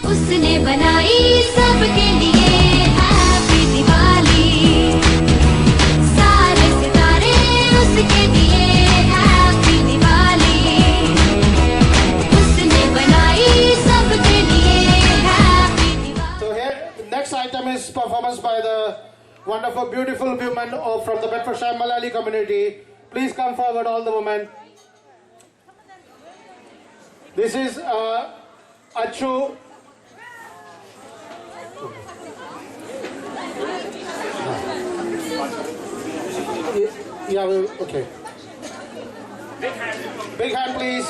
उसने बनाई सबके लिए हैप्पी दिवाली, सारे सितारे उसके दिए हैप्पी दिवाली, उसने बनाई सबके लिए happy Diwali. So here, the next item is performance by the wonderful, beautiful women from the Bedfordshire Malayali community. Please come forward, all the women. This is Achu. Yeah, okay. Big hand, please.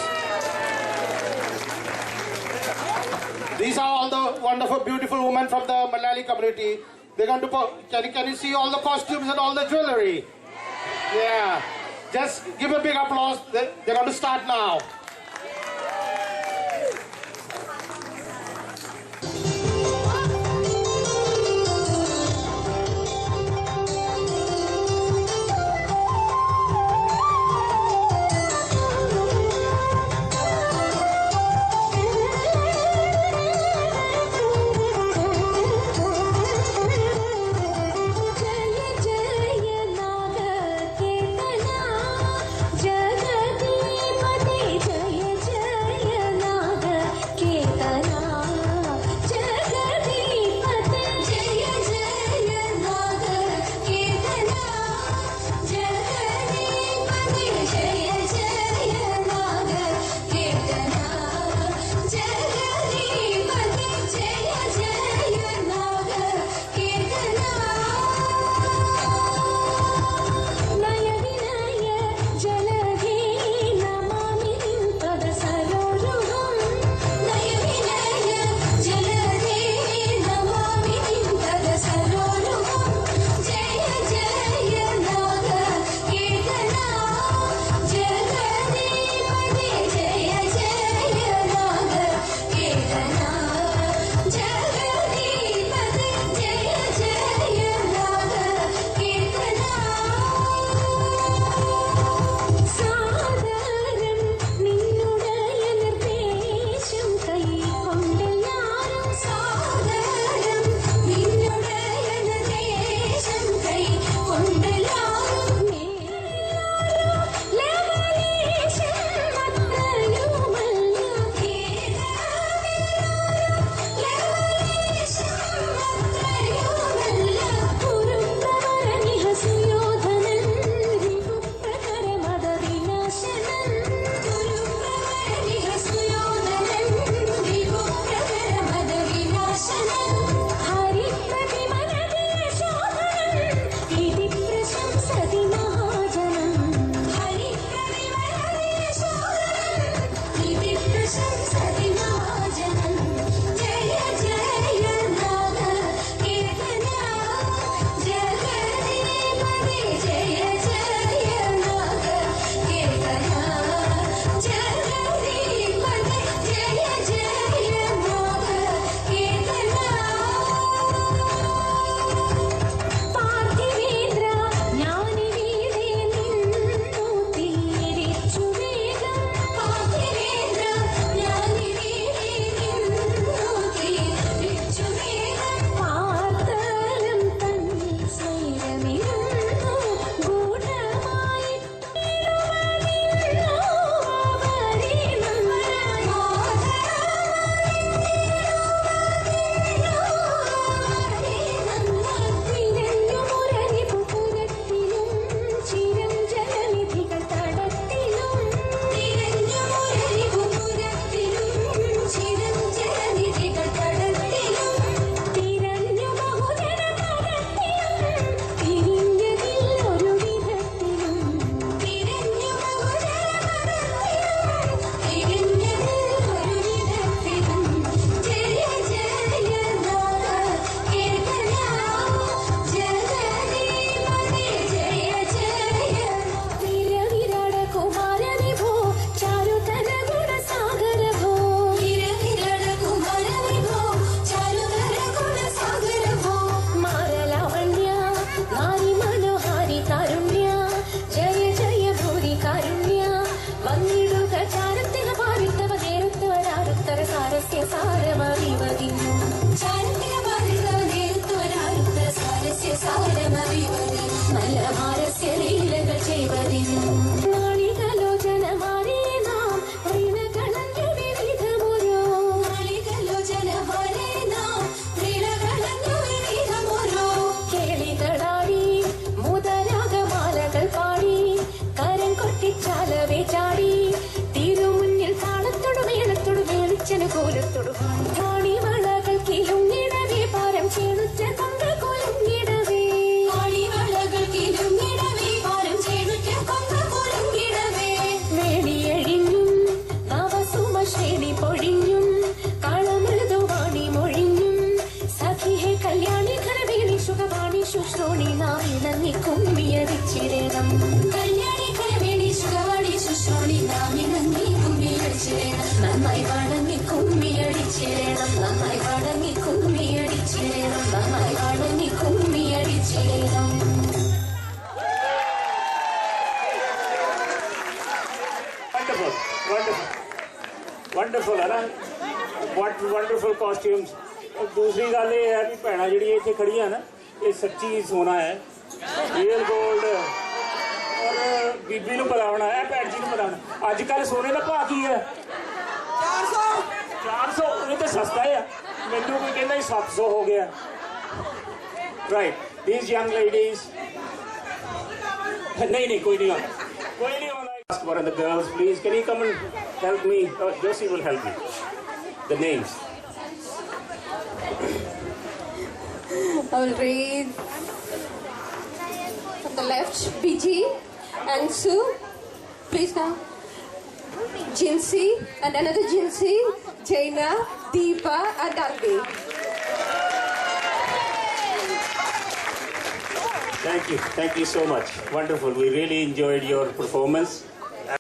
These are all the wonderful, beautiful women from the Malayali community. They're going to. Can you see all the costumes and all the jewelry? Yeah. Just give a big applause. They're going to start now. जगदीपते കാണിവളകൾ കിലുങ്ങിടവേ പാരം ചേണുറ്റ കൊങ്ക കൊലുങ്ങിടവേ കാണിവളകൾ കിലുങ്ങിടവേ പാരം ചേണുറ്റ കൊങ്ക കൊലുങ്ങിടവേ വേണിയഴിഞ്ഞും നവസുമ ശ്രേണി പൊഴിഞ്ഞും കാളമൃദുവാണി മൊഴിഞ്ഞും സഖിഹേ കല്യാണി ഖരവേണി സുഖവാണി ശുശ്രോണി നാമിണങ്ങി കുമ്മിയടിച്ചിരണം കല്യാണി ഖരവേണി സുഖവാണി ശുശ്രോണി നാമിണങ്ങി കുമ്മിയടിച്ചിരണം നന്നായി വണങ്ങി കുമ്മിയടിച്ചിരണം നന്നായി വണങ്ങി കുമ്മിയടിച്ചിരണം നന്നായി വണങ്ങി കുമ്മിയടിച്ചിരണം Wonderful, wonderful, wonderful, है ना? What wonderful costumes. और दूसरी गल ये है कि भैन जी इतने खड़ी है ना, ये सच्ची सोना है, रियल गोल्ड। और बीबी नूं पता होना है, भैन जी नूं पता होना। अजकल सोने का भाव की है 400 ये तो सस्ता है। मैनू कोई कहना 700 हो गया। Right, these young ladies. नहीं कोई नहीं होना, कोई नहीं होना। Ask one of the girls, please. Can you come and help me? Josie will help me. The names. I will read from the left, BG and Sue. Please come. Jinsi and another Jinsi, Jaina, Deepa and Andy. Thank you so much. Wonderful. We really enjoyed your performance.